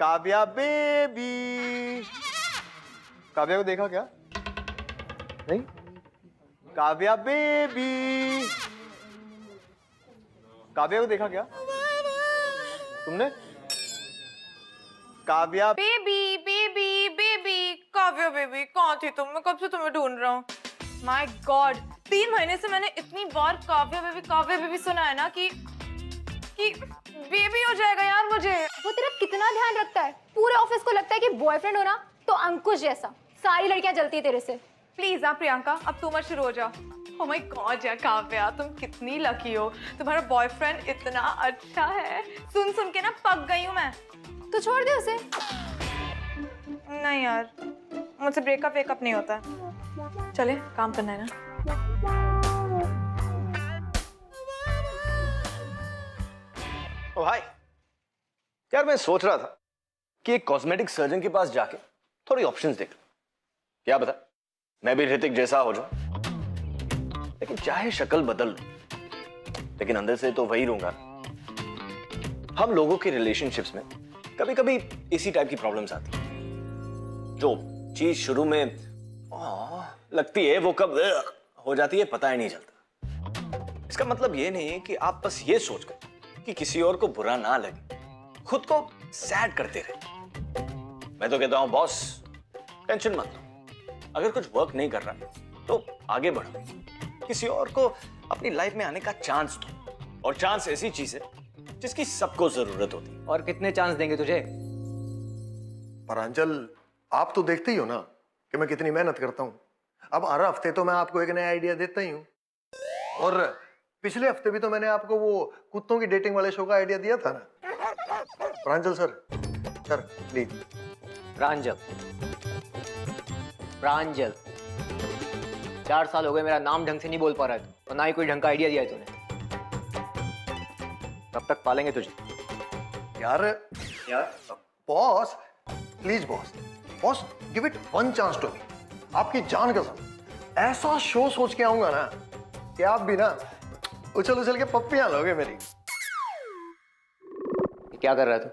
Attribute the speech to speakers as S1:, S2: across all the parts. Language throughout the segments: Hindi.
S1: काव्या बेबी। काव्या को देखा क्या? नहीं? काव्या बेबी। काव्या को देखा क्या तुमने? Kavya
S2: baby baby baby. Kavya baby कहाँ थी तुम? मैं कब से तुम्हें ढूंढ रहा हूँ। माय गॉड, 3 महीने से मैंने इतनी बार काव्या बेबी सुना है ना कि बेबी हो जाएगा यार मुझे।
S3: वो तेरा कितना ध्यान रखता है, पूरे ऑफिस को लगता है कि बॉयफ्रेंड हो ना तो अंकुश जैसा। सारी लड़कियां जलती है तेरे से।
S2: प्लीज हाँ प्रियंका, अब तुम मत शुरू हो जाओ। ओह माय गॉड यार काव्या, तुम कितनी लकी हो, तुम्हारा बॉयफ्रेंड इतना अच्छा है। सुन सुन के ना पक गई हूँ मैं।
S3: तो छोड़ दे उसे।
S2: नहीं यार, मुझसे ब्रेकअप नहीं होता है। चले काम करना है ना।
S4: ओ हाय यार, मैं सोच रहा था कि एक कॉस्मेटिक सर्जन के पास जाके थोड़ी ऑप्शंस देख लूं। क्या बता, मैं भी ऋतिक जैसा हो जाऊं, लेकिन चाहे शक्ल बदल लूं लेकिन अंदर से तो वही रहूंगा। हम लोगों के रिलेशनशिप्स में कभी कभी इसी टाइप की प्रॉब्लम्स आती हैं। जो चीज शुरू में लगती है वो कब हो जाती है पता ही नहीं चलता। इसका मतलब ये नहीं है कि आप बस ये सोचकर कि किसी और को बुरा ना लगे खुद को सैड करते रहे। मैं तो कहता हूं बॉस, टेंशन मत लो। अगर कुछ वर्क नहीं कर रहा तो आगे बढ़ो, किसी और को अपनी लाइफ में आने का चांस दो। और चांस ऐसी चीज है जिसकी सबको जरूरत होती है।
S5: और कितने चांस देंगे तुझे?
S6: प्रांजल, आप तो देखते ही हो ना कि मैं कितनी मेहनत करता हूं। अब हर हफ्ते तो मैं आपको एक नया आइडिया देता ही हूं। और पिछले हफ्ते भी तो मैंने आपको वो कुत्तों की डेटिंग वाले शो का आइडिया दिया था ना। प्रांजल सर प्लीज।
S5: प्रांजल, 4 साल हो गए मेरा नाम ढंग से नहीं बोल पा रहा है और ना ही कोई ढंग का आइडिया दिया है तूने। कब तक पालेंगे तुझे?
S6: यार boss please boss give it one chance to me. आपकी जान कसम ऐसा शो सोच के आऊंगा ना कि आप भी ना उछल के पप्पियां लोगे मेरी।
S5: ये क्या कर रहा है तू?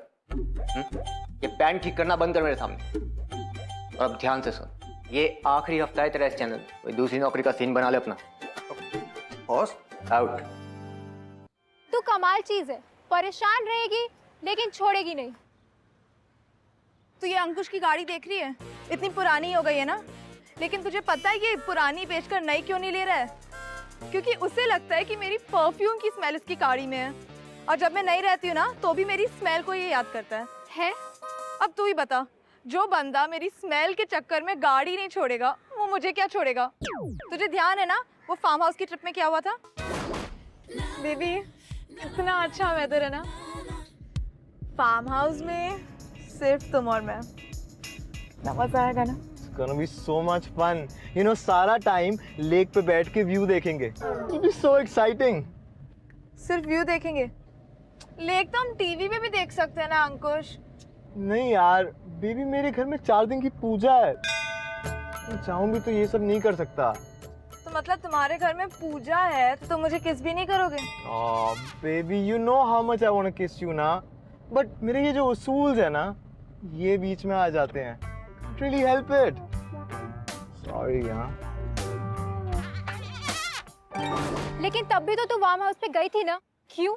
S5: ये पैंट ठीक करना बंद कर मेरे सामने। और अब ध्यान से सुन, ये आखिरी हफ्ता है तेरा इस चैनल। कोई दूसरी नौकरी का सीन बना ले अपना।
S6: Boss
S5: out.
S3: तू कमाल चीज है, परेशान रहेगी लेकिन छोड़ेगी नहीं।
S2: तो ये अंकुश की गाड़ी देख रही है, इतनी पुरानी हो गई है ना, लेकिन तुझे पता है ये पुरानी बेचकर नई क्यों नहीं ले रहा है? क्योंकि उसे लगता है कि मेरी परफ्यूम की स्मेल उसकी गाड़ी में है, और जब मैं नहीं रहती हूँ ना तो भी मेरी स्मेल को ये याद करता है? अब तू ही बता, जो बंदा मेरी स्मेल के चक्कर में गाड़ी नहीं छोड़ेगा वो मुझे क्या छोड़ेगा? तुझे ध्यान है ना वो फार्म हाउस की ट्रिप में क्या हुआ था? बेबी इतना अच्छा वेदर है ना, फार्म हाउस में सिर्फ तुम और मैं। कितना मजा आएगा ना।
S1: It's gonna be so much fun. You know, सारा टाइम लेक पे बैठ के व्यू देखेंगे। It'll be so exciting.
S2: सिर्फ व्यू देखेंगे? लेक तो हम टीवी पे भी देख सकते हैं ना अंकुश।
S1: नहीं यार, बेबी मेरे घर में 4 दिन की पूजा है। मैं चाहूँ भी तो ये सब नहीं कर सकता।
S2: तो मतलब तुम्हारे घर में पूजा है तो तुम मुझे किस भी नहीं करोगे?
S1: Oh, baby, you know how much I want to kiss you ना। But मेरे ये जो उसूल्स है ना, ये बीच में आ जाते हैं। Can't really help it. Sorry यार।
S3: लेकिन तब भी तो तू फार्म हाउस पे गई थी ना, क्यों?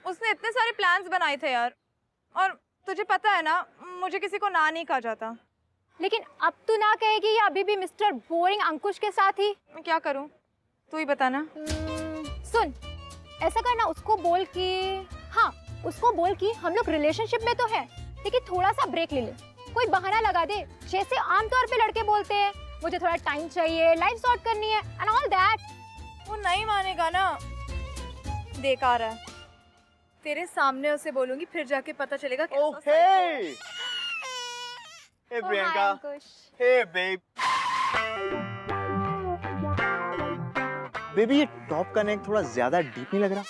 S2: उसने इतने सारे प्लान्स बनाए थे यार, और तुझे पता है ना मुझे किसी को ना नहीं कहा जाता।
S3: लेकिन अब तू ना कहेगी या अभी भी मिस्टर बोरिंग अंकुश के साथ ही?
S2: मैं क्या करूं, तू ही बता ना।
S3: सुन, ऐसा करना, उसको बोल कि हम लोग रिलेशनशिप में तो है लेकिन थोड़ा सा ब्रेक ले ले। कोई बहाना लगा दे, जैसे आमतौर पे लड़के बोलते हैं, मुझे थोड़ा टाइम चाहिए, लाइफ सॉर्ट करनी है एंड ऑल दैट।
S2: वो नहीं मानेगा ना, बेकार है। तेरे सामने उसे बोलूंगी, फिर जाके पता चलेगा
S1: Oh hey! Hey Priyanka. Hey babe. Baby ये टॉप का नेक थोड़ा ज्यादा डीप नहीं लग रहा?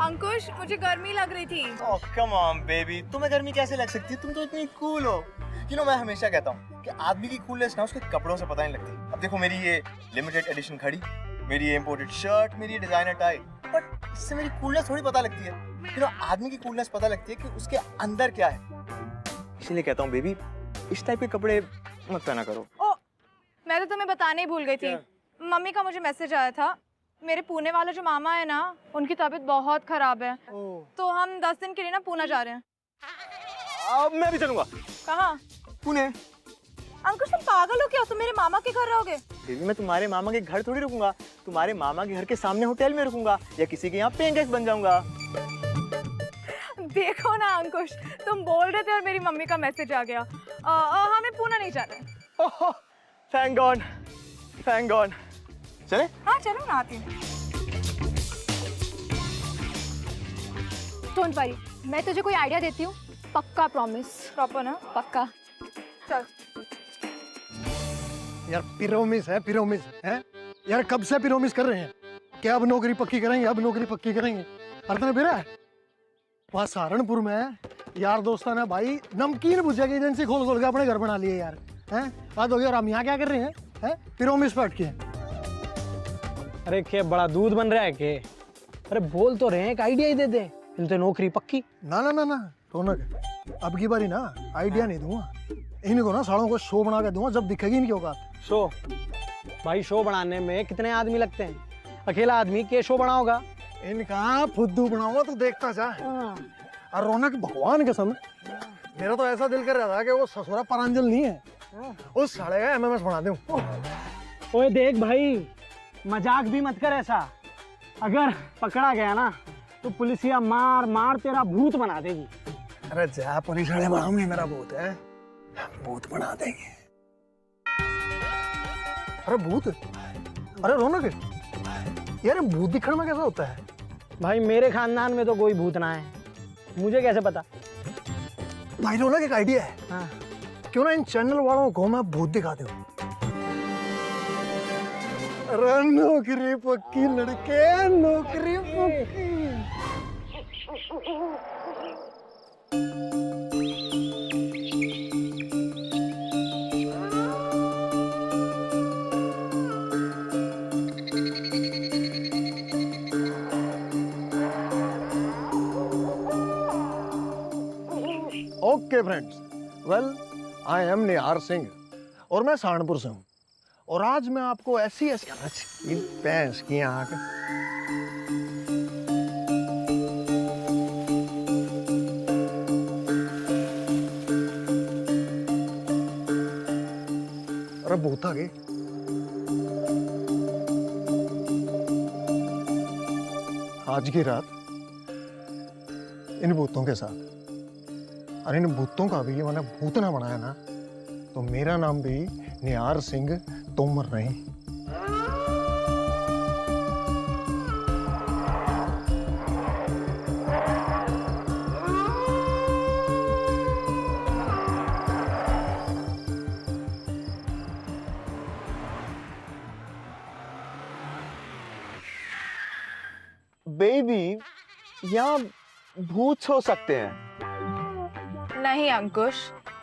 S2: अंकुश मुझे गर्मी लग रही थी।
S1: Oh come on baby, तुम्हें गर्मी कैसे लग सकती है? तुम तो इतनी कूल हो। You know, मैं हमेशा कहता हूँ कि आदमी की कूलनेस ना उसके कपड़ों से पता नहीं लगती। अब देखो मेरी ये लिमिटेड एडिशन घड़ी, मेरी ये इम्पोर्टेड शर्ट, मेरी ये डिजाइनर टाई, बट इससे मेरी कूलनेस थोड़ी पता लगती है। आदमी की कूलनेस पता लगती है कि उसके अंदर क्या है। इसलिए कहता हूँ बेबी, इस टाइप के कपड़े मत पहना करो।
S2: ओ, मैं तो तुम्हें बताने ही भूल गई थी। मम्मी का मुझे मैसेज आया था, मेरे पुणे वाला जो मामा है ना, उनकी तबीयत बहुत खराब है। तो हम 10 दिन के लिए ना पुणे जा रहे हैं।
S1: अब मैं भी चलूंगा।
S2: कहाँ?
S1: पुणे।
S2: अंकुश तुम पागल हो क्या? तुम मेरे मामा के घर रहोगे?
S1: बेबी मैं तुम्हारे मामा के घर थोड़ी रुकूंगा, तुम्हारे मामा के घर के सामने होटल में रुकूंगा या किसी के यहाँ पेइंग गेस्ट बन जाऊंगा।
S2: देखो ना अंकुश, तुम बोल रहे थे और मेरी मम्मी का मैसेज आ गया। हमें पुणे नहीं जाना है।
S1: Thank God, thank God. चले?
S2: हाँ चलो ना, आती हूँ।
S3: डोंट वरी, मैं तुझे कोई आइडिया देती हूँ, पक्का प्रॉमिस।
S2: प्रॉपर ना?
S3: पक्का।
S2: चल।
S6: यार पिरोमिस है यार, कब से पिरोमिस कर रहे हैं कि अब नौकरी पक्की करेंगे, अब नौकरी पक्की करेंगे। और तूने फिर वहाँ सहारनपुर में यार दोस्तान है भाई, नमकीन भुजिया की एजेंसी खोल खोल के अपने घर बना लिए यार। हैं बात हो गई। और हम यहाँ क्या कर रहे हैं? पिरोमिस पे अटके।
S7: अरे के बड़ा दूध बन रहा है के? अरे बोल तो रहे हैं, एक आइडिया ही दे दे, तो नौकरी पक्की।
S6: ना ना ना ना रौनक, अब की बारी ना आइडिया नहीं दूंगा इनको, ना सालों को शो बना के दूंगा जब दिखेगी इनकी औकात।
S7: शो? भाई शो बनाने में कितने आदमी लगते हैं? अकेला आदमी के शो बनाओगा?
S6: इनका फुद्दू बनाऊंगा तो देखता जा। और रौनक भगवान कसम, मेरा तो ऐसा दिल कर रहा था कि वो ससुरा परांजल नहीं है, उस साले का एमएमएस बना दूं।
S7: ओए देख भाई, मजाक भी मत कर ऐसा। अगर पकड़ा गया ना तो पुलिसिया मार मार तेरा भूत बना देगी।
S6: अरे जा पुलिस वाले बनाऊंगे, मेरा भूत है, भूत बना देंगे। अरे भूत? अरे रौनक यार, भूत दिखने में कैसा होता है?
S7: भाई मेरे खानदान में तो कोई भूत ना है, मुझे कैसे पता?
S6: भाई रौनक एक आइडिया है।
S7: हाँ।
S6: क्यों ना इन चैनल वालों को मैं भूत दिखा दूं? अरे नौकरी पक्की लड़के, नौकरी पक्की। Okay friends, well I am Nihar Singh और मैं सहारनपुर से हूँ। और आज मैं आपको ऐसी भैंस की आंख। अरे भूत आ गए। आज की रात इन भूतों के साथ, और इन भूतों का भी मैंने भूत ना बनाया ना तो मेरा नाम भी निहार सिंह तोमर नहीं।
S1: बेबी, यहाँ भूत हो सकते हैं।
S2: नहीं अंकुश,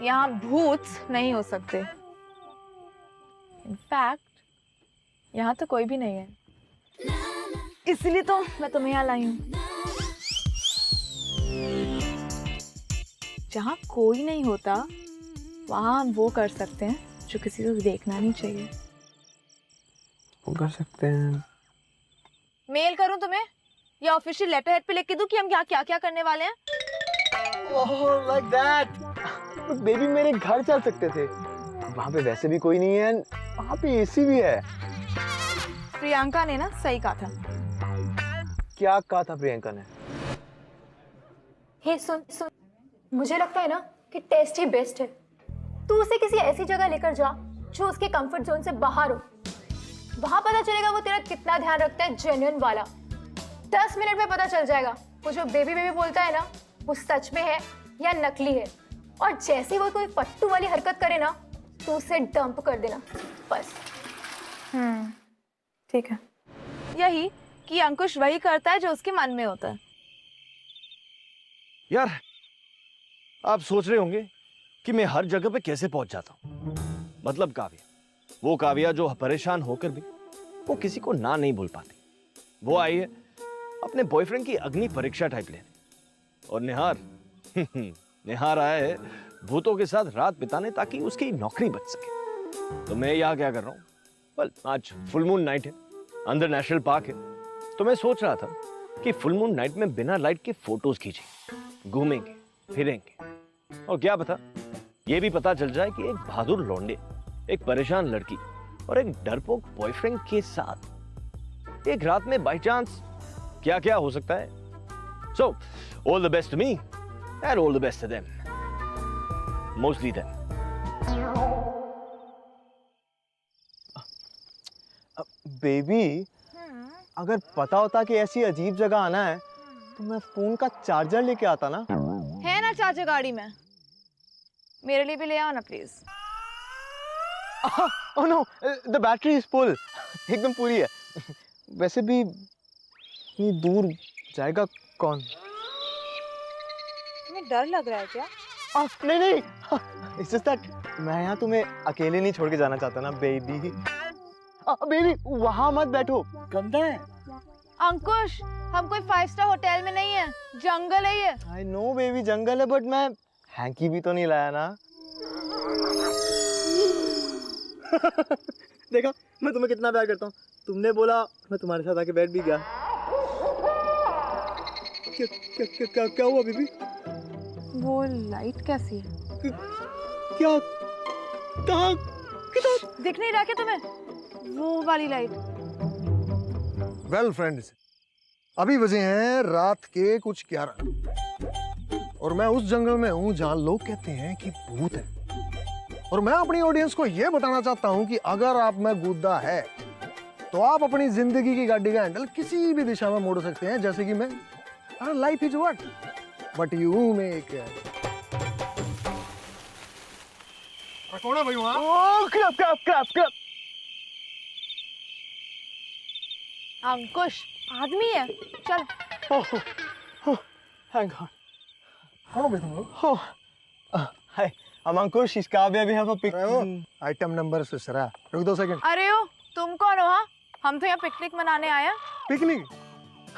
S2: यहाँ भूत नहीं हो सकते। इनफैक्ट यहाँ तो कोई भी नहीं है, इसलिए तो मैं तुम्हें यहाँ लाई हूँ। जहाँ कोई नहीं होता वहाँ हम वो कर सकते हैं जो किसी को देखना नहीं चाहिए।
S1: वो कर सकते हैं।
S2: मेल करूँ तुम्हें या ऑफिशियल लेटर हेड पे लिख के दूँ कि हम क्या क्या करने वाले हैं?
S1: Oh like that. बेबी मेरे घर चल सकते थे, वहाँ पे वैसे भी कोई नहीं है, वहाँ पे एसी भी है।
S2: प्रियंका ने ना सही कहा था।
S1: क्या कहा था प्रियंका ने?
S3: हे सुन सुन, मुझे लगता है ना कि टेस्ट ही बेस्ट है। तू उसे किसी ऐसी जगह लेकर जा जो उसके कंफर्ट जोन से बाहर हो। वहां पता चलेगा वो तेरा कितना ध्यान रखता है, जेन्युइन वाला। 10 मिनट में पता चल जाएगा वो जो बेबी बेबी बोलता है ना वो सच में है या नकली है। और जैसे वो कोई फट्टू वाली हरकत करे ना तो उसे डंप कर देना बस।
S2: ठीक है। यही कि अंकुश वही करता है जो उसके मन में होता है।
S4: यार आप सोच रहे होंगे कि मैं हर जगह पे कैसे पहुंच जाता हूं। मतलब काव्या, वो काव्या जो परेशान होकर भी वो किसी को ना नहीं बोल पाती, वो आई है अपने बॉयफ्रेंड की अग्नि परीक्षा टाइप लेने। और निहार निहार आया है भूतों के साथ रात बिताने ताकि उसकी नौकरी बच सके। तो मैं यहाँ क्या कर रहा हूँ? वेल, आज फुल मून नाइट है, अंदर नेशनल पार्क है, तो मैं सोच रहा था कि फुल मून नाइट में बिना लाइट के फोटोज खींचे, घूमेंगे फिरेंगे, और क्या पता ये भी पता चल जाए कि एक बहादुर लौंडे, एक परेशान लड़की और एक डरपोक बॉयफ्रेंड के साथ एक रात में बाय चांस क्या क्या हो सकता है। So all the best to me and all the best to them, mostly them.
S1: Baby, अगर पता होता कि ऐसी अजीब जगह आना है तो मैं फोन का चार्जर लेके आता ना।
S2: है ना चार्जर गाड़ी में, मेरे लिए भी ले आओ ना please.
S1: Oh no, the battery is full, एकदम पूरी है। वैसे भी इतनी दूर जाएगा कौन?
S2: तुम्हें डर लग रहा है क्या?
S1: नहीं नहीं, इट्स जस्ट दैट मैं यहाँ तुम्हें अकेले नहीं छोड़ के जाना चाहता ना बेबी। बेबी वहां मत बैठो, गंदा है।
S2: अंकुश, हम कोई 5 स्टार होटल में नहीं है, जंगल है ये।
S1: आई नो बेबी जंगल है, बट मैं हैंकी भी तो नहीं लाया ना। देखा मैं तुम्हें कितना प्यार करता हूँ, तुमने बोला मैं तुम्हारे साथ आके बैठ भी गया। क्या हुआ बेबी?
S2: वो लाइट कैसी है?
S1: क्या? कहाँ?
S2: दिख नहीं रहा क्या तुम्हें वो वाली लाइट?
S6: वेल फ्रेंड्स, अभी बजे हैं रात के कुछ 11 और मैं उस जंगल में हूं जहां लोग कहते हैं कि भूत है। और मैं अपनी ऑडियंस को यह बताना चाहता हूं कि अगर आप में गुद्दा है तो आप अपनी जिंदगी की गाड़ी का हैंडल किसी भी दिशा में मोड़ सकते हैं, जैसे कि मैं। Life is what but you make. कौन है भाई वहां?
S1: ओह क्लब क्लब क्लब क्लब।
S2: अंकुश आदमी है, चल।
S1: Thank God.
S6: कौन हो भाई तुम लोग?
S1: Oh, hi. I'm Ankush. She's Kavya. We have a pic.
S6: Item number से सरा। रुक 2 सेकंड।
S2: अरे ओ, तुम कौन हो? हाँ, हम तो यहाँ पिकनिक मनाने आए हैं।
S6: पिकनिक?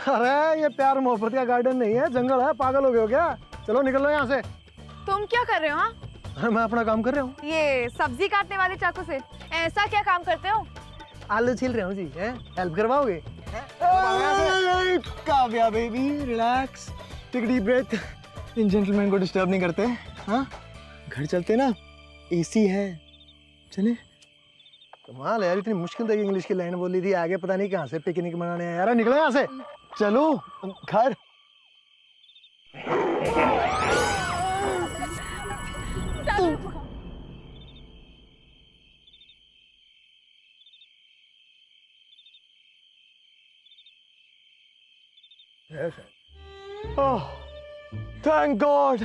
S6: अरे ये प्यार मोहब्बत का गार्डन नहीं है, जंगल है। पागल हो गए हो क्या? चलो निकल लो यहाँ से।
S2: तुम क्या कर रहे हो? हाँ,
S6: अरे मैं अपना काम कर रहा हूँ।
S2: ये सब्जी काटने वाले चाकू से ऐसा क्या काम करते हो?
S6: आलू छील रहा हूँ जी। हेल्प करवाओगे?
S1: Kavya baby relax, take deep breath. इन जेंटलमैन को डिस्टर्ब नहीं करते। हाँ, घर चलते ना, एसी है, चले।
S6: कमाल है यार, इतनी मुश्किल तक इंग्लिश की लाइन बोली थी, आगे पता नहीं कहाँ से पिकनिक मनाने आया यार। निकलो यहाँ से।
S1: चलो घर। Thank God,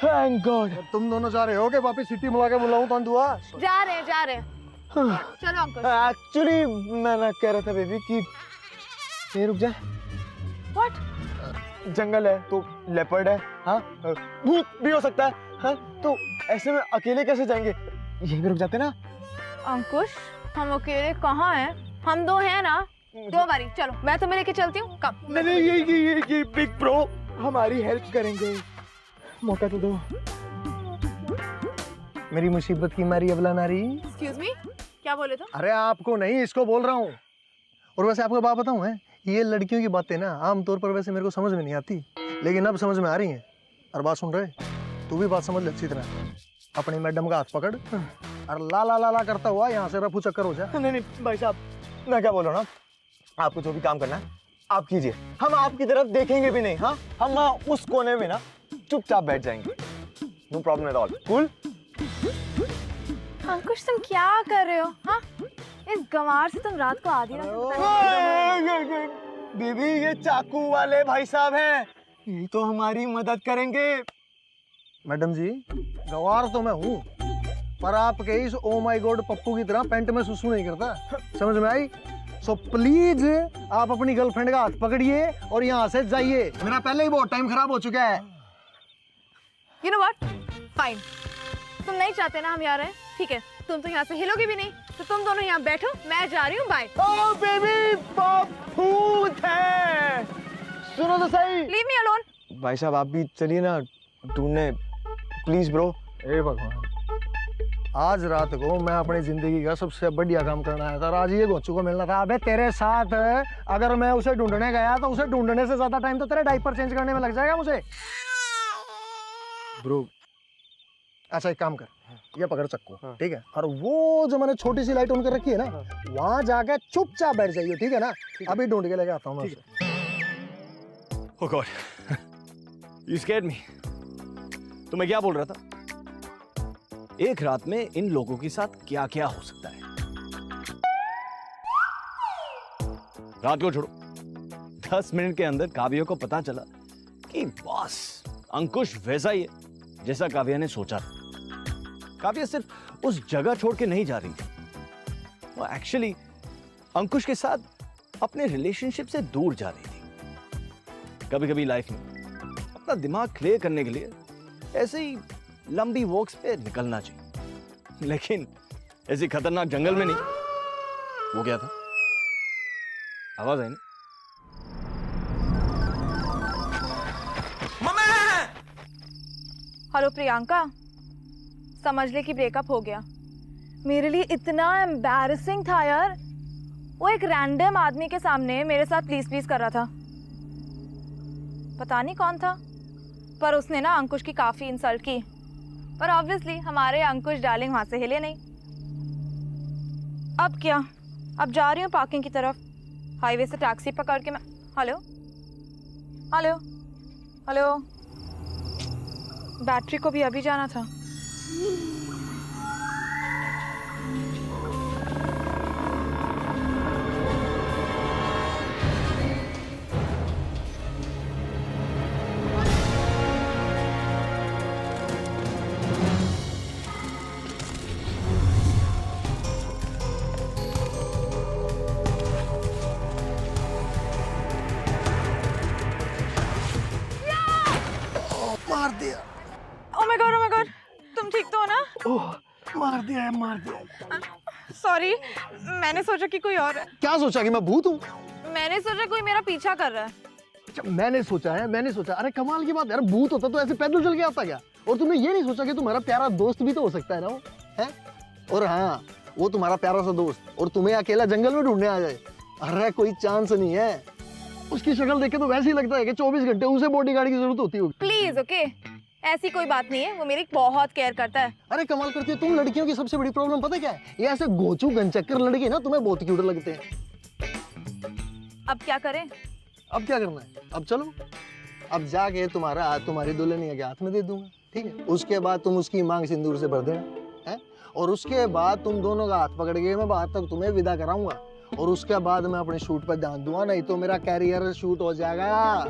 S1: thank God.
S6: तुम दोनों जा रहे हो कि वापस सिटी में आके बुलाऊं तो दुआ?
S2: जा रहे हैं। चलो अंकुश।
S1: एक्चुअली मैं ना कह रहा था बेबी कि ये रुक जाए।
S2: What?
S1: जंगल है तो लेपर्ड है, हाँ, भूत भी हो सकता है, हाँ, तो ऐसे में अकेले कैसे जाएंगे? यहीं पे रुक जाते ना।
S2: अंकुश, हम अकेले कहाँ हैं? हम 2 हैं ना। 2 बारी चलो, मैं तुम्हें लेके चलती हूँ। कब?
S1: नहीं, ये बिग प्रो हमारी हेल्प करेंगे, मौका तो दो।
S6: मेरी मुसीबत की मारी अबला नारी।
S2: Excuse me? क्या बोले तुम?
S6: अरे आपको नहीं, इसको बोल रहा हूँ। और वैसे आपको बात बताऊँ है, ये लड़कियों की बातें ना आमतौर पर वैसे मेरे को समझ में नहीं आती, लेकिन अब समझ में आ रही हैं। और बात सुन रहे, तू भी बात समझ ले अच्छी तरह। अपनी मैडम का हाथ पकड़ और ला ला ला ला करता हुआ यहाँ से रफू चक्कर हो जाए।
S1: नहीं भाई साहब, मैं क्या बोल रहा हूँ ना, आपको जो भी काम करना है आप कीजिए, हम आपकी तरफ देखेंगे भी नहीं। हाँ, हम वहाँ उस कोने में ना चुपचाप बैठ जाएंगे। No problem at all. Cool?
S2: Ankush तुम क्या कर रहे हो? हाँ, इस गंवार से तुम रात को आधी रात।
S1: बेबी ये चाकू वाले भाई साहब हैं, ये तो हमारी मदद करेंगे।
S6: मैडम जी, गवार तो मैं हूँ, पर आपके इस ओ माय गॉड पप्पू की तरह पैंट में सुसु नहीं करता। समझ में आई? सो प्लीज आप अपनी गर्लफ्रेंड का हाथ पकड़िए और यहाँ से जाइए। मेरा पहले ही बहुत टाइम खराब हो चुका है।
S2: You know what? Fine. तुम नहीं चाहते ना हम यहाँ रहें, ठीक है, तुम तो यहाँ से हिलोगे भी नहीं, तो तुम दोनों यहाँ बैठो, मैं जा रही हूँ, बाय।
S1: ओ बेबी भूत है, सुनो तो सही।
S2: Leave me alone.
S1: भाई साहब आप भी चलिए ना ढूंढने, प्लीज ब्रो।
S6: हे भगवान, आज रात को मैं अपनी जिंदगी का सबसे बढ़िया काम करना आया था और आज ये गोचू को मिलना था। अबे तेरे साथ अगर मैं उसे ढूंढने गया तो उसे ढूंढने से ज्यादा टाइम तो तेरे डायपर चेंज करने में लग जाएगा मुझे। ब्रो अच्छा एक काम कर, ये पकड़ चक्कू, ठीक है, और वो जो मैंने छोटी सी लाइट ऑन कर रखी है ना, वहां जाके चुपचाप बैठ जाइए, ठीक है ना? अभी ढूंढ के लेके आता हूँ मैं उसे।
S4: Oh God, you scared me. तो मैं क्या बोल रहा था, एक रात में इन लोगों के साथ क्या क्या हो सकता है। रात को छोड़ो, 10 मिनट के अंदर काव्य को पता चला कि बॉस अंकुश वैसा ही है जैसा काव्य ने सोचा था। काव्य सिर्फ उस जगह छोड़ के नहीं जा रही थी, वो एक्चुअली अंकुश के साथ अपने रिलेशनशिप से दूर जा रही थी। कभी कभी लाइफ में अपना दिमाग क्लियर करने के लिए ऐसे ही लंबी वॉक्स पे निकलना चाहिए, लेकिन ऐसी खतरनाक जंगल में नहीं। वो क्या था, आवाज आई ना?
S2: हेलो प्रियंका, समझ ले कि ब्रेकअप हो गया। मेरे लिए इतना एम्बैरेसिंग था यार, वो एक रैंडम आदमी के सामने मेरे साथ प्लीज प्लीज कर रहा था। पता नहीं कौन था, पर उसने ना अंकुश की काफी इंसल्ट की, पर ऑब्वियसली हमारे अंकुश डार्लिंग वहां से हिले नहीं। अब क्या, अब जा रही हूँ पार्किंग की तरफ, हाईवे से टैक्सी पकड़ के मैं। हेलो हेलो हेलो, बैटरी को भी अभी जाना था।
S6: मार दिया।
S2: ओह माय गॉड, तुम ठीक तो हो ना?
S6: ओह मार दिया है, मार दिया।
S2: सॉरी, मैंने सोचा कि कोई और है।
S6: क्या सोचा कि मैं भूत हूँ?
S2: मैंने सोचा कोई मेरा पीछा कर रहा है।
S6: मैंने सोचा। अरे कमाल की बात यार, भूत होता तो ऐसे पैदल चल के आता क्या? और तुमने ये नहीं सोचा कि तुम्हारा प्यारा दोस्त भी तो हो सकता है ना वो, है? और हाँ, वो तुम्हारा प्यारा सा दोस्त और तुम्हें अकेला जंगल में ढूंढने आ जाए, अरे कोई चांस नहीं है। उसकी शक्ल देख के तो वैसे ही लगता है कि 24 घंटे उसे बॉडीगार्ड की जरूरत होती होगी।
S2: प्लीज ओके, ऐसी कोई बात नहीं है, वो मेरी बहुत केयर करता है।
S6: अरे कमाल करती है तुम। लड़कियों की सबसे बड़ी प्रॉब्लम पता क्या है? ये ऐसे गोचू गनचक्कर लड़के ना तुम्हें बहुत क्यूट लगते हैं।
S2: अब क्या करें?
S6: अब क्या करना है? अब चलो, अब जाके तुम्हारा हाथ तुम्हारी दुल्हनिया के हाथ में दे दूंगा, ठीक है? उसके बाद तुम उसकी मांग सिंदूर से भर देना है, और उसके बाद तुम दोनों का हाथ पकड़ के मैं बाहर तक तुम्हें विदा कराऊंगा, और उसके बाद मैं अपने शूट पर ध्यान दूंगा, नहीं तो मेरा कैरियर शूट हो जाएगा।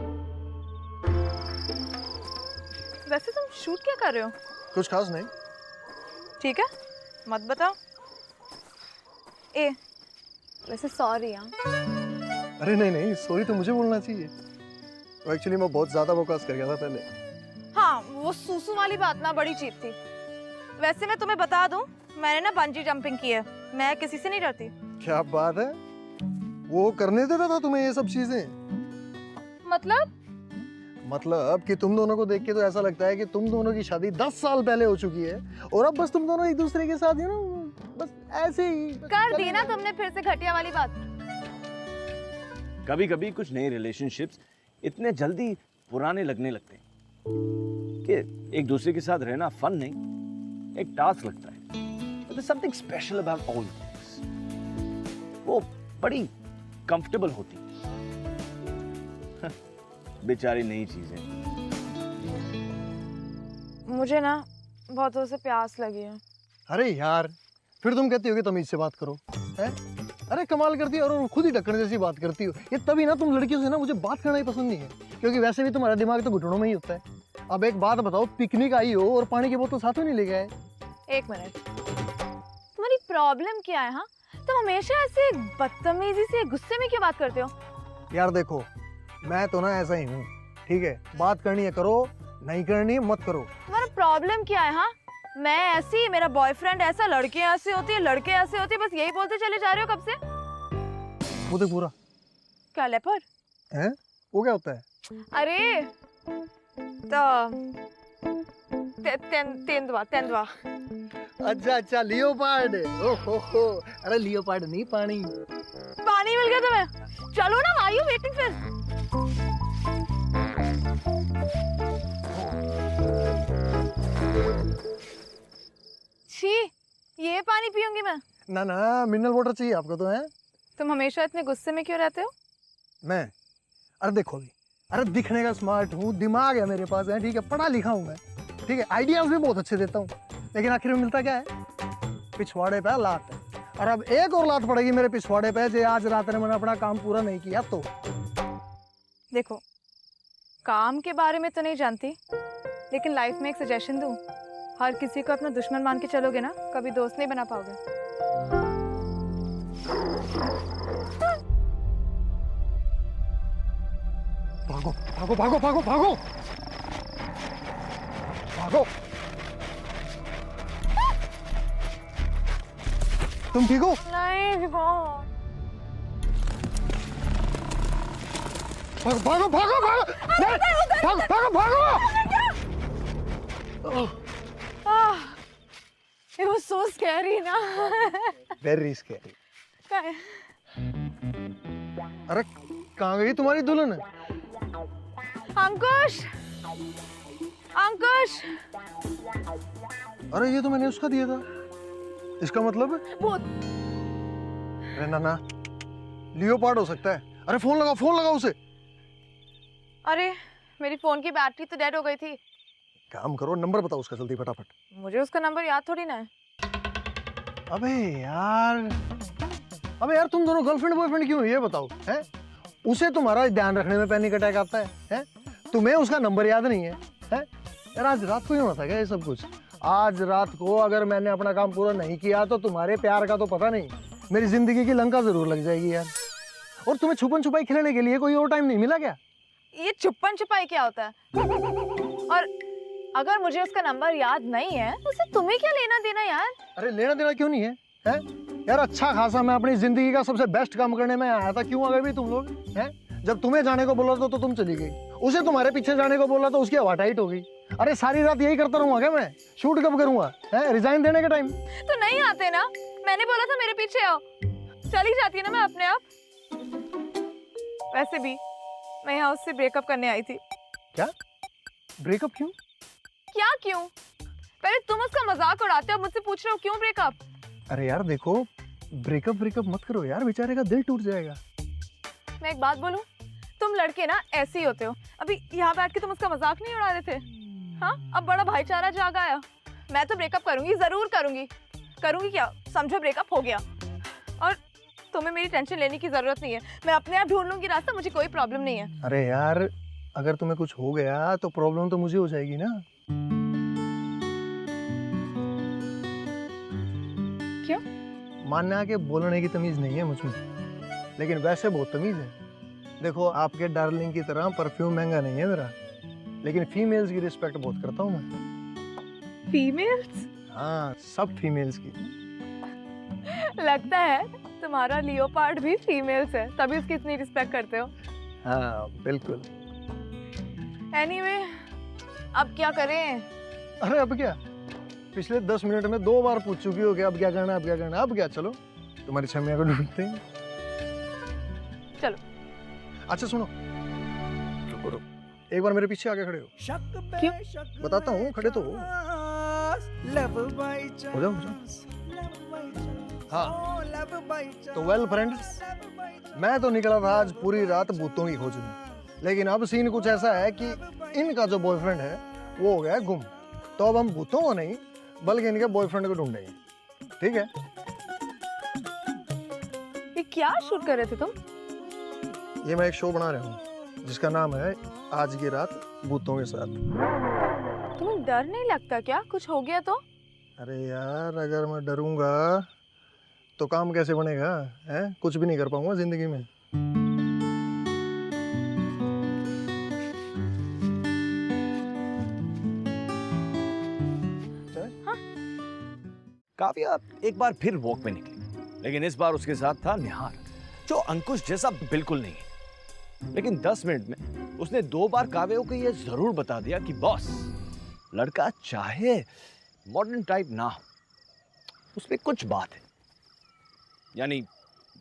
S2: वैसे तुम शूट क्या कर रहे हो?
S6: कुछ खास नहीं।
S2: ठीक है, मत बताओ। ए, वैसे सॉरी। हाँ,
S6: अरे नहीं, सॉरी तो मुझे बोलना चाहिए। तो एक्चुअली मैं बहुत ज्यादा बकवास कर गया था पहले।
S2: हाँ, वो सूसू वाली बात ना बड़ी चीप थी। वैसे मैं तुम्हें बता दूं, मैंने ना बंजी जंपिंग की है, मैं किसी से नहीं डरती।
S6: क्या बात है? वो करने देता था तुम्हें ये सब चीजें? मतलब कि तुम दोनों को देख के तो ऐसा लगता है कि तुम दोनों की शादी 10 साल पहले हो चुकी है और अब बस तुम दोनों एक दूसरे के साथ बस ऐसे ही
S2: कर दी ना तुमने फिर से घटिया वाली बात।
S4: कभी कभी कुछ नए रिलेशनशिप्स इतने जल्दी पुराने लगने लगते हैं कि एक दूसरे के साथ रहना फन नहीं, एक टास्क लगता है। There's something special about all this. वो बड़ी कंफर्टेबल होती बेचारी नई चीजें।
S2: मुझे ना बहुत जोर से प्यास लगी है।
S6: अरे यार, फिर तुम कहती हो कि तमीज से बात करो, हैं? अरे कमाल करती हो और खुद ही ढक्कन जैसी बात करती हो। ये तभी ना तुम लड़कियों से ना मुझे बात करना ही पसंद नहीं है, क्योंकि वैसे भी तुम्हारा दिमाग तो घुटनों में ही होता है। अब एक बात बताओ, पिकनिक आई हो और पानी की बोतल साथ में नहीं लेके आए?
S2: एक मिनट, तुम्हारी प्रॉब्लम क्या है? हाँ, तुम हमेशा ऐसे बदतमीजी से गुस्से में क्यों बात करते हो?
S6: यार देखो, मैं तो ना ऐसा ही हूँ, ठीक है? बात करनी है करो, नहीं करनी है मत करो।
S2: तुम्हारा प्रॉब्लम क्या है? हाँ, मैं ऐसी, मेरा बॉयफ्रेंड ऐसा, लड़के ऐसे होते हैं, लड़के ऐसे होते हैं, बस यही बोलते चले जा रहे हो कब से?
S6: वो देख पूरा
S2: क्या लेपर्ड?
S6: है, वो क्या होता है?
S2: अरे तो तेंदुआ तेंदुआ।
S6: अच्छा लियोपार्ड। ओहो, अरे लियोपार्ड नहीं, पानी।
S2: पानी मिल गया तुम्हें? चलो ना, आर यू वेटिंग फिर? छी, ये पानी पीऊंगी मैं?
S6: ना मिनरल वाटर चाहिए आपको तो है।
S2: तुम हमेशा इतने गुस्से में क्यों रहते हो?
S6: मैं, अरे देखो भी, अरे दिखने का स्मार्ट हूँ, दिमाग है मेरे पास है, ठीक है, पढ़ा लिखा हूँ मैं, ठीक है, आइडियाज भी बहुत अच्छे देता हूँ, लेकिन आखिर में मिलता क्या है? पिछवाड़े पे लात है। और अब एक और लात पड़ेगी मेरे पिछवाड़े पे, जो आज रात ने मैंने अपना काम पूरा नहीं किया तो।
S2: देखो, काम के बारे में तो नहीं जानती, लेकिन लाइफ में एक सजेशन दूं, हर किसी को अपना दुश्मन मान के चलोगे ना, कभी दोस्त नहीं बना पाओगे।
S6: भागो भागो भागो भागो भागो भागो। तुम ठीक हो?
S2: नहीं देखो।
S6: भागो भागो भागो भागो भागो भागो भागो।
S2: It was so scary ना।
S6: Very scary.
S2: क्या है?
S6: अरे कहाँ गई तुम्हारी दुल्हन?
S2: अंकुश, अंकुश।
S6: अरे ये तो मैंने उसका दिया था, इसका मतलब?
S2: भूत।
S6: अरे ना लियोपार्ड हो सकता है। अरे फोन लगाओ उसे।
S2: अरे मेरी फोन की बैटरी तो डेड हो गई थी।
S6: काम करो, नंबर बताओ उसका जल्दी फटाफट।
S2: मुझे उसका नंबर याद थोड़ी ना है।
S6: अबे यार तुम दोनों गर्लफ्रेंड बॉयफ्रेंड क्यों, ये बताओ हैं? उसे तुम्हारा ध्यान रखने में पैनिक अटैक आता है? तुम्हें उसका नंबर याद नहीं है? यार आज रात को ही होना था क्या ये सब कुछ? आज रात को अगर मैंने अपना काम पूरा नहीं किया तो तुम्हारे प्यार का तो पता नहीं, मेरी जिंदगी की लंका जरूर लग जाएगी यार। और तुम्हें छुपन छुपाई खेलने के लिए कोई और टाइम नहीं मिला क्या?
S2: ये छुपन छुपाई क्या होता है? और अगर मुझे उसका नंबर याद नहीं है तो उसे तुम्हें क्या लेना देना यार?
S6: अरे लेना देना क्यों नहीं है? यार अच्छा खासा मैं अपनी जिंदगी का सबसे बेस्ट काम करने में आया था, क्यों आ गए भी तुम लोग? हैं? जब तुम्हें जाने को बोला था तो तुम चली गई, उसे तुम्हारे पीछे जाने को बोला तो उसकी हवा टाइट हो गई। अरे सारी रात यही करता रहूंगा क्या मैं? शूट कब करूंगा? रिजाइन देने के टाइम
S2: तो नहीं आते ना, मैंने बोला था मेरे पीछे आओ, चली जाती ना मैं अपने आप। वैसे भी मैं यहाँ उससे ब्रेकअप करने आई थी।
S6: क्या? ब्रेकअप क्यों?
S2: क्या क्यों? पहले तुम उसका मजाक उड़ाते हो, मुझसे पूछ रहे हो क्यों ब्रेकअप?
S6: अरे यार देखो, ब्रेकअप मत करो यार, बेचारे का दिल टूट जाएगा।
S2: मैं एक बात बोलूं, तुम लड़के ना ऐसे ही होते हो। अभी यहाँ बैठ के तुम उसका मजाक नहीं उड़ा रहे थे? हाँ, अब बड़ा भाईचारा जाग आया। मैं तो ब्रेकअप करूंगी, जरूर करूंगी। क्या समझो, ब्रेकअप हो गया और तुम्हें मेरी टेंशन लेने की जरूरत नहीं है। मैं अपने आप ढूंढ लूंगी रास्ता, मुझे कोई प्रॉब्लम नहीं है।
S6: अरे यार अगर तुम्हें कुछ हो गया तो प्रॉब्लम तो मुझे हो जाएगी ना।
S2: क्यों?
S6: मानना के बोलने की तमीज नहीं है मुझमें, लेकिन वैसे बहुत तमीज है। देखो आपके डार्लिंग की तरह परफ्यूम महंगा नहीं है मेरा, लेकिन फीमेल्स की रिस्पेक्ट बहुत करता हूँ मैं।
S2: फीमेल्स?
S6: हाँ, सब फीमेल्स की।
S2: लगता है तुम्हारा लियोपार्ड भी फीमेल्स है, तभी उसकी इतनी रिस्पेक्ट करते हो।
S6: हाँ बिल्कुल।
S2: एनीवे, अब क्या करें?
S6: अरे अब क्या, पिछले 10 मिनट में 2 बार पूछ चुकी हो कि अब क्या करना, अब क्या करना। अब क्या, चलो तुम्हारी छमिया को ढूंढते हैं।
S2: चलो।
S6: अच्छा सुनो, रुको रुको, एक बार मेरे पीछे आके खड़े हो।
S2: क्यों?
S6: बताता हूँ, खड़े तो हो। हो जाओ। हाँ तो वेल फ्रेंड्स, मैं तो निकला था आज पूरी रात भूतों की खोज में, लेकिन अब सीन कुछ ऐसा है कि इनका जो बॉयफ्रेंड है वो हो गया गुम। तो अब हम भूतों को नहीं बल्कि इनके बॉयफ्रेंड को ढूंढेंगे, ठीक है?
S2: ये क्या शूट कर रहे थे तुम?
S6: ये मैं एक शो बना रहा हूँ जिसका नाम है आज की रात भूतों के साथ।
S2: तुम्हें डर नहीं लगता क्या, कुछ हो गया तो?
S6: अरे यार अगर मैं डरूंगा तो काम कैसे बनेगा? कुछ भी नहीं कर पाऊंगा जिंदगी में।
S4: काव्या एक बार फिर वॉक में निकली, लेकिन इस बार उसके साथ था निहार, जो अंकुश जैसा बिल्कुल नहीं है। लेकिन 10 मिनट में उसने 2 बार काव्या को यह जरूर बता दिया कि बॉस, लड़का चाहे मॉडर्न टाइप ना हो, उसमें कुछ बात है, यानी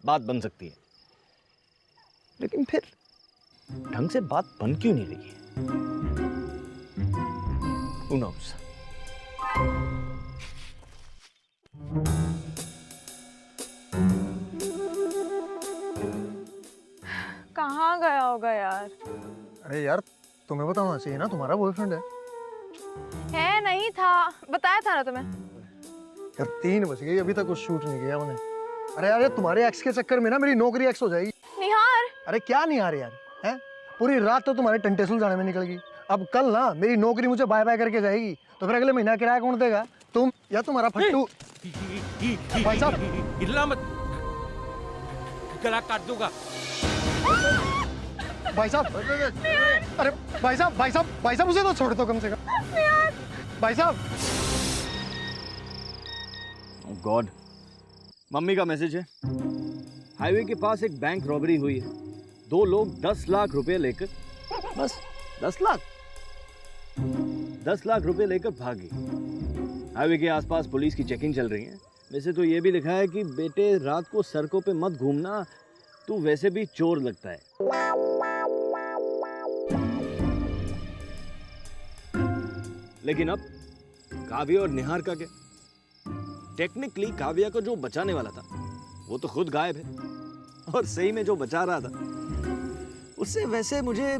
S4: बात बन सकती है। लेकिन फिर ढंग से बात बन क्यों नहीं रही है? Who knows?
S2: कहाँ गया होगा यार?
S6: अरे यार, तुम्हें बताना चाहिए ना, तुम्हारा बॉयफ्रेंड है।
S2: नहीं था, बताया था ना तुम्हें।
S6: यार 3 बज गई, अभी तक कुछ शूट नहीं किया मैंने। अरे यार, तुम्हारे एक्स के चक्कर में ना मेरी नौकरी एक्स हो जाएगी।
S2: निहार,
S6: अरे क्या नहीं आ रही यार, हैं? पूरी रात तो तुम्हारे टंटेसुल जाने में निकल गई। अब कल ना मेरी नौकरी मुझे बाय बाय करके जाएगी, तो फिर अगले महीना किराया कौन देगा? तुम या तुम्हारा फट्टू। भाई साहब,
S8: हिलना मत, गला काट दूंगा।
S6: भाई साहब, अरे भाई साहब, भाई साहब, भाई साहब, उसे तो छोड़ दो कम से कम। भाई साहब,
S4: गॉड, मम्मी का मैसेज है। हाईवे के पास एक बैंक रॉबरी हुई है, 2 लोग 10 लाख रुपए लेकर, बस 10 लाख रुपए लेकर भागे। हाईवे के आसपास पुलिस की चेकिंग चल रही है। वैसे तो ये भी लिखा है कि बेटे रात को सड़कों पे मत घूमना, तू वैसे भी चोर लगता है। लेकिन अब काव्या और निहार का क्या? टेक्निकली काव्या को जो बचाने वाला था वो तो खुद गायब है, और सही में जो बचा रहा था उससे वैसे मुझे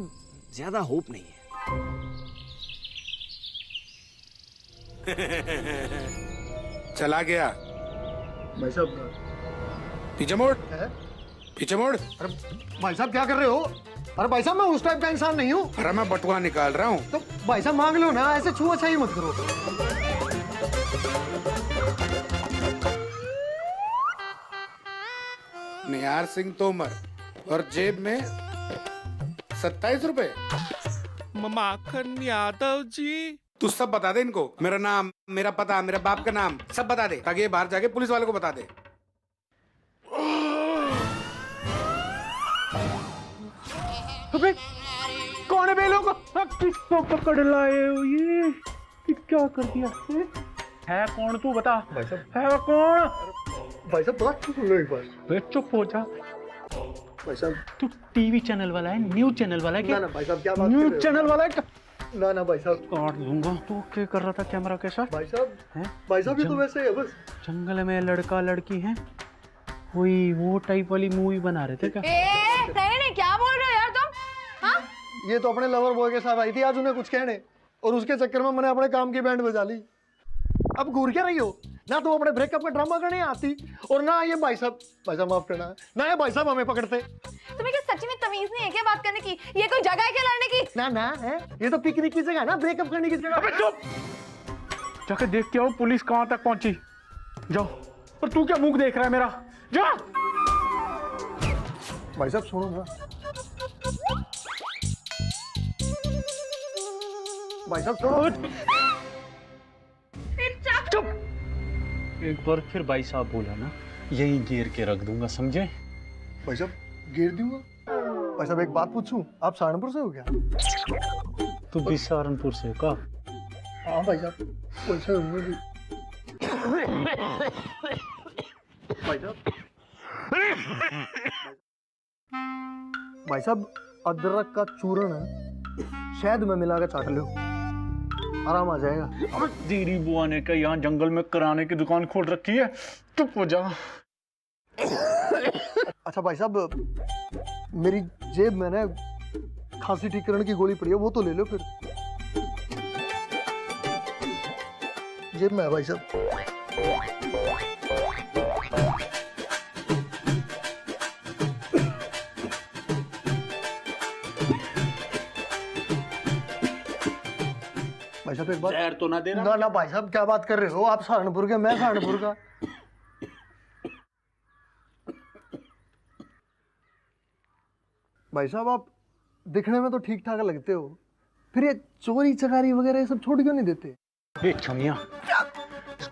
S4: ज्यादा होप नहीं है।
S8: चला गया।
S6: भाई साहब,
S8: पीछे मोड़,
S6: है?
S8: पीछे मोड़।
S6: अरे भाई साहब क्या कर रहे हो? अरे भाई साहब, मैं उस टाइप का इंसान नहीं हूँ।
S8: अरे मैं बटुआ निकाल रहा हूँ।
S6: तो भाई साहब मांग लो ना, ऐसे छुआछाई मत करो।
S8: निहार सिंह तोमर, और जेब में 27 रुपए। माखन यादव जी, तू सब बता दे इनको, मेरा नाम, मेरा पता, मेरे बाप का नाम सब बता दे, ताकि ये बाहर जाके पुलिस वाले को बता दे।
S7: अबे कौन है बे लोग? किसको पकड़ लाए हो? ये क्या कर दिया? है कौन तू बता?
S6: भाई साहब,
S7: है कौन?
S6: भाई साहब बात तो सुन लो एक बार।
S7: बे चुप हो जा।
S6: भाई साहब,
S7: तू टीवी चैनल वाला है, न्यूज चैनल वाला है
S6: ना
S7: क्या?
S6: ना भाई साहब, क्या बात कर रहे
S7: न्यूज
S6: हो?
S7: चैनल वाला है क्या?
S6: ना ना भाई साहब।
S7: काट दूंगा। तू क्या कर रहा था कैमरा के साथ?
S6: भाई साहब,
S7: हैं?
S6: भाई साहब, ये तो वैसे ही है बस।
S7: जंगल में लड़का लड़की है, कोई वो टाइप वाली मूवी बना रहे थे क्या?
S2: नहीं, क्या बोल रहे हो यार तुम? हाँ?
S6: ये तो अपने लवर बॉय के साथ आई थी आज उन्हें कुछ कहने, और उसके चक्कर में मैंने अपने काम की बैंड बजा ली। अब घूर क्या रही हो? ना तुम अपने ब्रेकअप का ड्रामा करने आती, और ना ये भाई साहब माफ करना, ना ये भाई साहब हमें पकड़ते।
S2: तुम्हें क्या सच में तमीज नहीं है क्या बात करने की? ये कोई जगह है क्या लड़ने की?
S6: ना ना है, ये तो पिकनिक की जगह है ना, ब्रेकअप करने की जगह।
S7: अबे चुप! जाके देख के आओ पुलिस कहाँ तक पहुंची। जाओ। और तू क्या मुंह देख रहा है मेरा? जा।
S6: भाई साहब सुनो ना, भाई साहब सुनो।
S7: चुप! एक बार फिर भाई साहब बोला ना, यही घेर के रख दूंगा, समझे?
S6: भाई साहब घेर दूंगा। भाई साहब एक बात पूछूं, आप सहारनपुर से हो क्या?
S7: तू भी सहारनपुर से का?
S6: हाँ भाई साहब, वैसे हूँ भी। भाई साहब अदरक का चूर्ण है, शहद में मिला के चाट लो, आराम आ जाएगा।
S7: दीदी बुआ ने क्या यहाँ जंगल में किराने की दुकान खोल रखी है? चुप हो जा।
S6: अच्छा भाई साहब, मेरी जेब में ना खांसी ठीक करने की गोली पड़ी है, वो तो ले लो फिर। जेब में है भाई साहब। भाई साहब एक बात,
S7: जहर तो ना देना।
S6: ना ना भाई साहब क्या बात कर रहे हो? आप सहारनपुर के, मैं सहारनपुर का। भाई साहब आप दिखने में तो ठीक ठाक लगते हो, फिर ये चोरी चकारी वगैरह ये सब छोड़ क्यों नहीं देते?
S7: ए छमिया,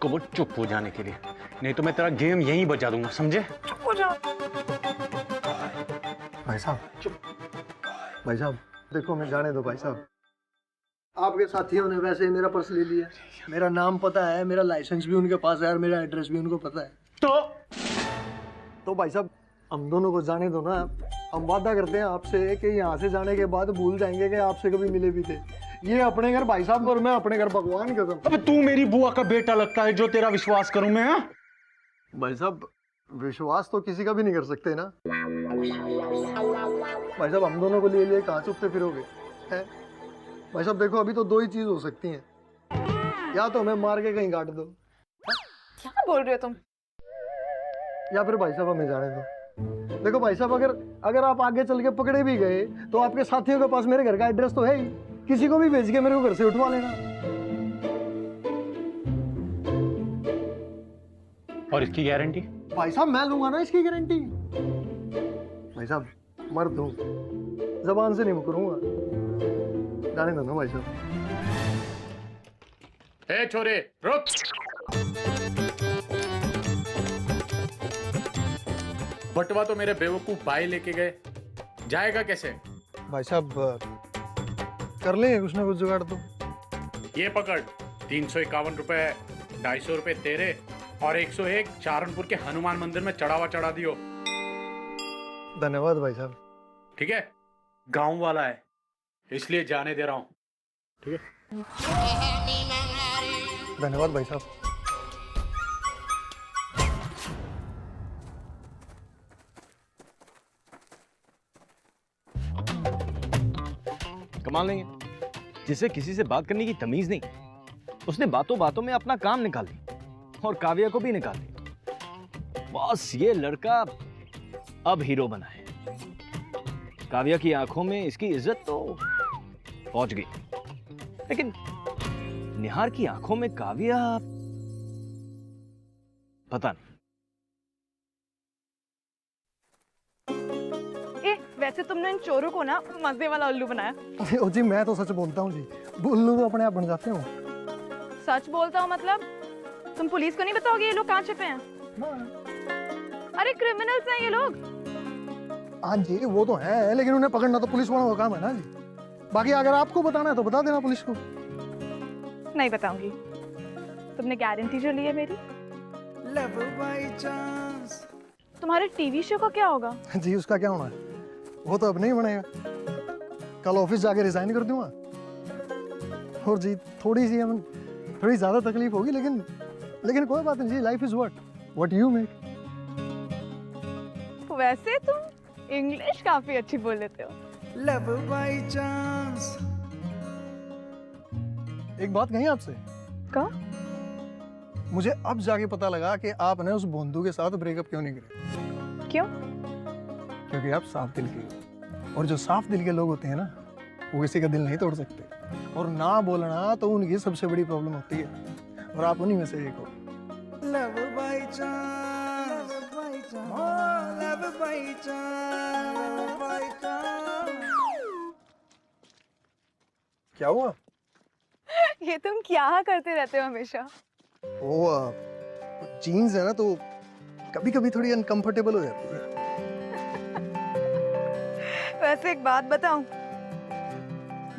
S7: उसको वो चुप हो जाने के लिए, नहीं तो मैं तेरा गेम यहीं बजा दूंगा, समझे?
S2: चुप हो जाओ।
S6: भाई साहब चुप। भाई साहब देखो, मैं जाने दो भाई साहब। आपके साथियों ने वैसे ही मेरा पर्स ले लिया, मेरा नाम पता है, मेरा लाइसेंस भी उनके पास है और मेरा एड्रेस भी उनको पता है। तो भाई साहब हम दोनों को जाने दो ना। हम वादा करते हैं आपसे कि यहाँ से जाने के बाद भूल जाएंगे कि आपसे कभी मिले भी थे। ये अपने घर भाई साहब और मैं अपने घर भगवान कसम।
S7: अबे तू मेरी बुआ का बेटा लगता है जो तेरा विश्वास करूं मैं? हाँ?
S6: भाई साहब विश्वास तो किसी का भी नहीं कर सकते ना। भाई साहब हम दोनों को लिए लिए कहाँ चुपते फिरोगे हैं? भाई साहब देखो, अभी तो दो ही चीज हो सकती हैं, या तो हमें मार के कहीं काट दो,
S2: क्या बोल रहे हो तुम?
S6: या फिर भाई साहब हमें जाने दो। देखो भाई साहब, अगर आप आगे चल के पकड़े भी गए तो आपके साथियों के पास मेरे घर का एड्रेस तो है ही, किसी को भी भेज के मेरे को घर से उठवा लेना।
S7: और इसकी गारंटी?
S6: भाई साहब मैं लूंगा ना इसकी गारंटी। भाई साहब मर्द हूं, जबान से नहीं मुकरूंगा। जाने दो ना भाई साहब।
S8: ए छोरे रुक। बटवा तो मेरे बेवकूफ भाई लेके गए, जाएगा कैसे?
S6: भाई साहब कर लेंगे कुछ ना कुछ जुगाड़ तो।
S8: ये पकड़, 351 रुपए, 250 रुपए तेरे और 101 सहारनपुर के हनुमान मंदिर में चढ़ावा चढ़ा दियो।
S6: धन्यवाद भाई साहब।
S8: ठीक है, गांव वाला है इसलिए जाने दे रहा हूं। ठीक है,
S6: धन्यवाद भाई साहब।
S4: कमाल नहीं है, जिसे किसी से बात करने की तमीज नहीं, उसने बातों बातों में अपना काम निकाल ली और काव्या को भी निकाल दी। बस ये लड़का अब हीरो बना है। काव्या की आंखों में इसकी इज्जत तो पहुंच गई, लेकिन निहार की आंखों में काव्या पता नहीं।
S2: वैसे तुमने इन चोरों को ना मजे वाला उल्लू बनाया।
S6: ओ जी मैं तो सच बोलता हूँ जी, उल्लू तो अपने आप बन जाते हो।
S2: सच बोलता हूँ मतलब? तुम पुलिस को नहीं बताओगे ये लोग कहाँ छिपे हैं? अरे क्रिमिनल्स हैं ये लोग।
S6: हाँ जी वो तो है, लेकिन उन्हें पकड़ना तो पुलिस वालों का काम है ना जी। बाकी अगर आपको बताना है तो बता देना पुलिस को।
S2: नहीं बताऊंगी। तुमने गारंटी जो ली है मेरी। तुम्हारे टीवी शो का क्या होगा?
S6: जी उसका क्या होना है, वो तो अब नहीं बनेगा। कल ऑफिस जाके रिजाइन कर दूंगा। और जी थोड़ी ज्यादा तकलीफ होगी, लेकिन कोई बात नहीं जी। Life is what you make.
S2: वैसे तुम इंग्लिश काफी अच्छी बोल लेते हो।
S6: एक बात कही आपसे।
S2: क्या?
S6: मुझे अब जाके पता लगा कि आपने उस बंधु के साथ ब्रेकअप क्यों नहीं किया।
S2: क्यों?
S6: क्योंकि आप साफ दिल के हो, और जो साफ दिल के लोग होते हैं ना वो किसी का दिल नहीं तोड़ सकते, और ना बोलना तो उनकी सबसे बड़ी प्रॉब्लम होती है, और आप उन्हीं में से एक हो। क्या हुआ?
S2: ये तुम क्या करते रहते हो हमेशा?
S6: वो जीन्स है ना तो कभी कभी थोड़ी अनकंफर्टेबल हो जाती है।
S2: वैसे एक बात बताऊं,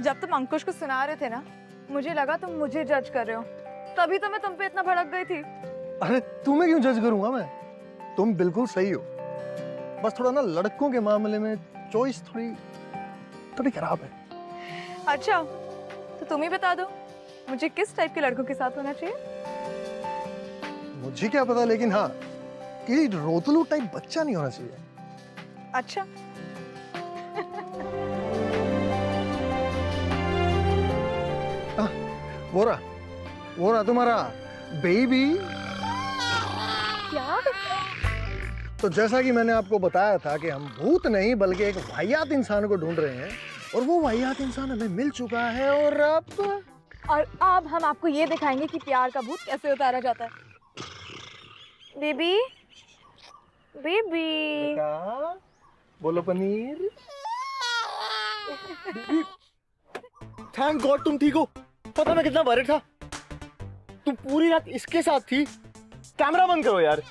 S2: जब तुम अंकुश को सुना रहे थे ना, मुझे लगा तुम मुझे जज कर रहे हो, तभी तो मैं तुम पे इतना भड़क गई थी।
S6: अरे तुम्हें क्यों जज करूंगा मैं? तुम बिल्कुल सही हो, बस थोड़ा ना लड़कों के मामले में चॉइस थोड़ी खराब है।
S2: अच्छा तो तुम ही बता दो, मुझे किस टाइप के लड़कों के साथ होना चाहिए?
S6: मुझे क्या पता, लेकिन हाँ कि रोतलू टाइप बच्चा नहीं होना चाहिए।
S2: अच्छा
S6: वो रहा तुम्हारा बेबी।
S2: क्या?
S6: तो जैसा कि मैंने आपको बताया था कि हम भूत नहीं बल्कि एक वाहियात इंसान को ढूंढ रहे हैं, और वो वाहियात इंसान हमें मिल चुका है। और
S2: अब हम आपको ये दिखाएंगे कि प्यार का भूत कैसे उतारा जाता है। बेबी बेबी
S6: बोलो पनीर।
S1: थैंक गॉड तुम ठीक हो। पता मैं कितना वर्रिड था। तू पूरी रात इसके साथ थी? कैमरा बंद करो यार।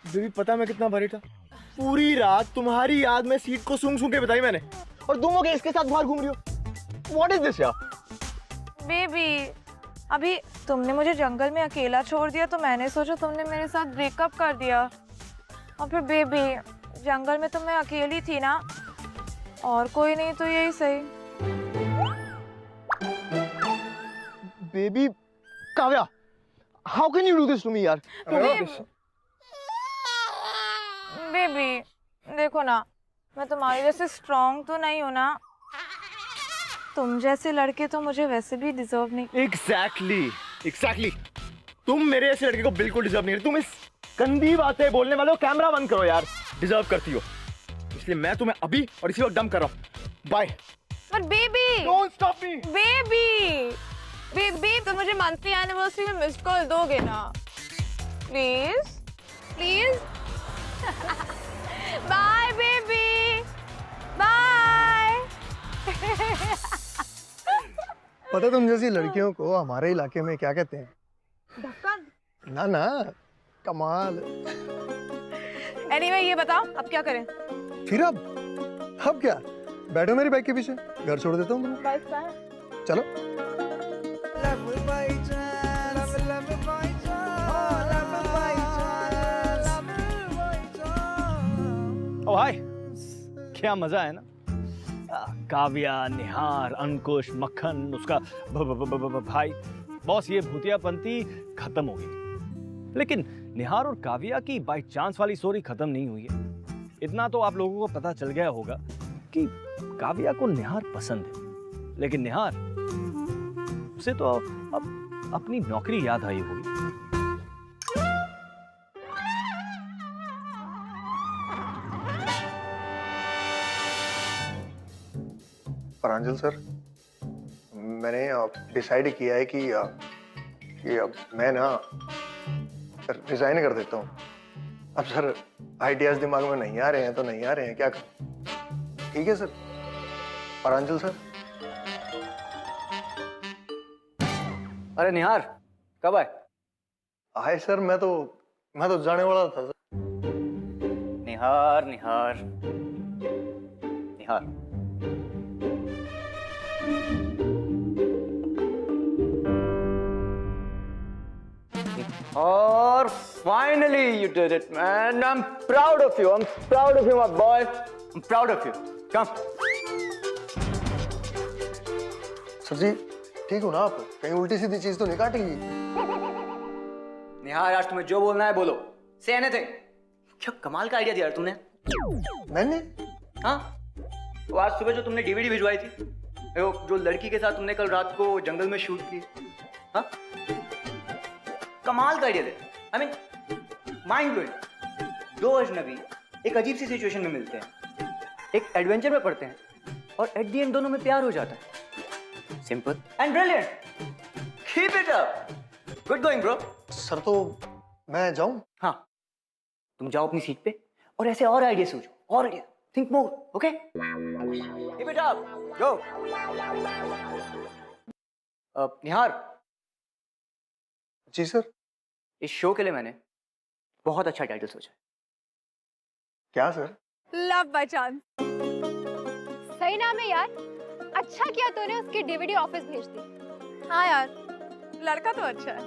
S1: बेबी पता मैं कितना भरी था? पूरी रात तुम्हारी याद में सीट को सूंघ सूंघ के बताई मैंने, और तुम हो गए इसके साथ बाहर घूम रही हो। व्हाट इज दिस यार?
S2: बेबी अभी तुमने मुझे जंगल में अकेला छोड़ दिया तो मैंने सोचा तुमने मेरे साथ ब्रेकअप कर दिया, और फिर बेबी जंगल में तो मैं अकेली थी ना, और कोई नहीं तो यही सही।
S1: Baby Kavya, how can you do this to me यार?
S2: बेबी देखो ना, मैं तुम्हारी जैसे स्ट्रांग तो नहीं हूँ ना, तुम जैसे लड़के तो मुझे वैसे भी डिजर्व नहीं।
S1: एग्जैक्टली तुम मेरे ऐसे लड़के को बिल्कुल डिजर्व नहीं करती। तुम इस गंदी बातें बोलने वाले हो, कैमरा बंद करो यार। डिजर्व करती हो, इसलिए मैं तुम्हें अभी और इसी वक्त डंप कर रहा हूँ। Bye.
S2: But baby
S1: don't stop me.
S2: Baby तुम मुझे मंथली एनिवर्सरी में मिस्ड कॉल दोगे ना, please please. Bye baby, bye.
S6: पता तुम जैसी लड़कियों को हमारे इलाके में क्या कहते हैं?
S2: ढक्कन।
S6: ना ना, कमाल।
S2: एनीवे ये बताओ अब क्या करें?
S6: फिर अब क्या? बैठो मेरी बाइक के पीछे, घर छोड़ देता हूँ तुम्हें। चलो।
S1: ओ हाय, क्या मजा है ना। काव्या, निहार, अंकुश, मक्खन, उसका भाई। बॉस ये भूतियापंती खत्म हो गई, लेकिन निहार और काव्या की बाई चांस वाली स्टोरी खत्म नहीं हुई है। इतना तो आप लोगों को पता चल गया होगा कि काव्या को निहार पसंद है, लेकिन निहार उसे तो अब अपनी नौकरी याद आई होगी।
S6: प्रांजल सर, मैंने डिसाइड किया है कि अब मैं ना रिजाइन कर देता हूँ। अब सर आइडियाज दिमाग में नहीं आ रहे हैं तो नहीं आ रहे हैं, क्या करूं? ठीक है सर। प्रांजल सर।
S5: अरे निहार कब आए?
S6: आए सर, मैं तो जाने वाला था सर।
S5: निहार निहार निहार, और finally you did it, man. I'm proud of you. I'm proud of you, my boy. I'm proud of you. Come.
S6: Sir ji ठीक हो ना आप? कहीं उल्टी सीधी चीज तो नहीं काटेंगी?
S5: निहार आज तुम्हें जो बोलना है बोलो। Say anything. क्या कमाल का आइडिया दिया यार तुमने।
S6: मैंने?
S5: हाँ, तो आज सुबह जो तुमने डीवीडी भिजवाई थी, वो जो लड़की के साथ तुमने कल रात को जंगल में शूट की, हाँ, कमाल का आइडिया थे। I mean mind blowing. दो अजनबी एक अजीब सी सिचुएशन में मिलते हैं, एक एडवेंचर में पड़ते हैं, और एट द एंड दोनों में प्यार हो जाता है। Simple and brilliant. Keep it up. Good going bro.
S6: Sir तो मैं जाऊं?
S5: हाँ, तुम जाओ अपनी सीट पे और ऐसे और आइडिया सोचो, और idea. Think more, okay? Keep it up. Go. Nihar.
S6: Ji sir.
S5: इस शो के लिए मैंने बहुत अच्छा टाइटल सोचा है।
S6: क्या सर?
S2: Love by chance.
S3: सही नाम है यार। अच्छा किया तूने उसकी डीवीडी ऑफिस भेज दी।
S2: हाँ यार, लड़का तो अच्छा है।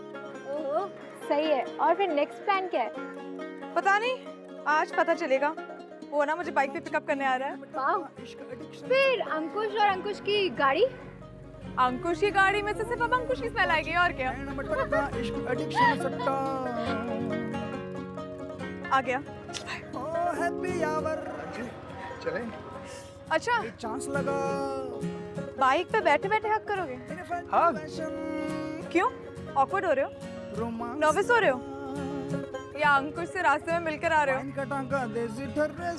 S3: ओह सही है। और फिर नेक्स्ट प्लान क्या है?
S2: पता नहीं, आज पता चलेगा। वो ना मुझे बाइक पे पिकअप करने आ रहा है।
S3: वाह। फिर अंकुश और अंकुश की गाड़ी?
S2: अंकुश की गाड़ी में से सिर्फ अब अंकुश की स्मेल आएगी, और क्या। आ गया।
S6: चले?
S2: अच्छा, बाइक पे बैठे बैठे हक करोगे?
S1: हाँ।
S2: क्यों? ऑकवर्ड हो रहे हो? नर्वस हो रहे हो? या अंकुश से रास्ते में मिलकर आ रहे हो?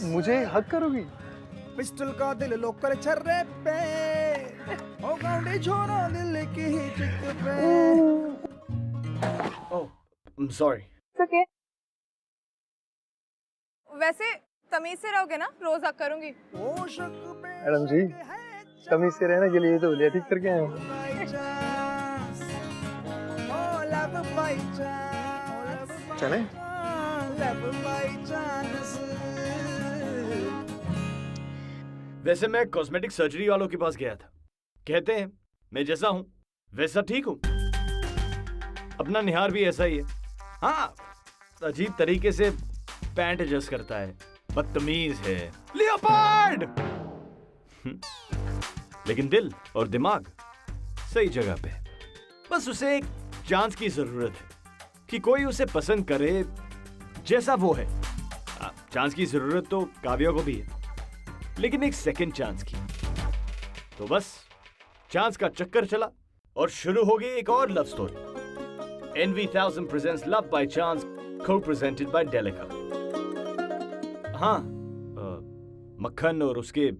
S6: मुझे हक करोगी?
S7: पिस्टल का दिल लोकल छर्रे पे ओ गांडी छोरा दिल की ही चिक पे।
S1: ओह, आई एम सॉरी।
S2: ओके। वैसे तमीज से रहोगे ना? रोज हक करूंगी।
S6: मैडम जी, तमीज से रहने के लिए तो लिया ठीक करके आए हैं। चलें?
S1: वैसे मैं कॉस्मेटिक सर्जरी वालों के पास गया था। कहते हैं मैं जैसा हूं वैसा ठीक हूं। अपना निहार भी ऐसा ही है। हाँ, अजीब तरीके से पैंट एडजस्ट करता है, बदतमीज है, लियोपार्ड। लेकिन दिल और दिमाग सही जगह पे। बस उसे एक चांस की जरूरत है कि कोई उसे पसंद करे जैसा वो है। चांस की जरूरत तो काव्या को भी है, लेकिन एक सेकंड चांस की। तो बस चांस का चक्कर चला और शुरू हो गई एक और love story. NV1000 presents Love by Chance, co-presented by Delica. हाँ, मक्खन और उसके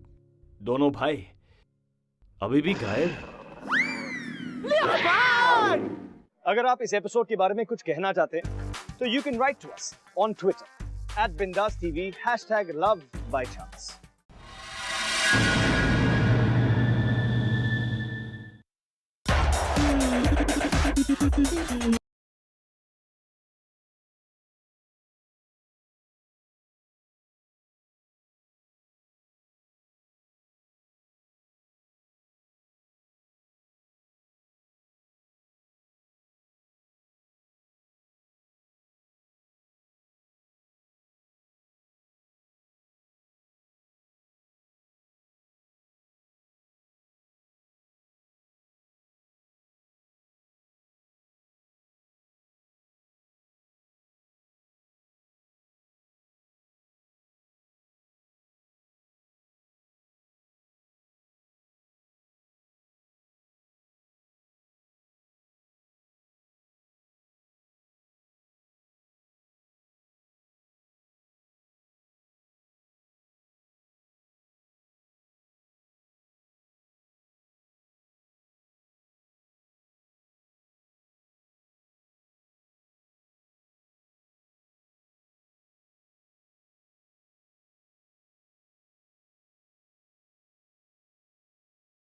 S1: दोनों भाई अभी भी गायब। अगर आप इस एपिसोड के बारे में कुछ कहना चाहते हैं तो you can write to us on Twitter @BindasTV #LoveByChance.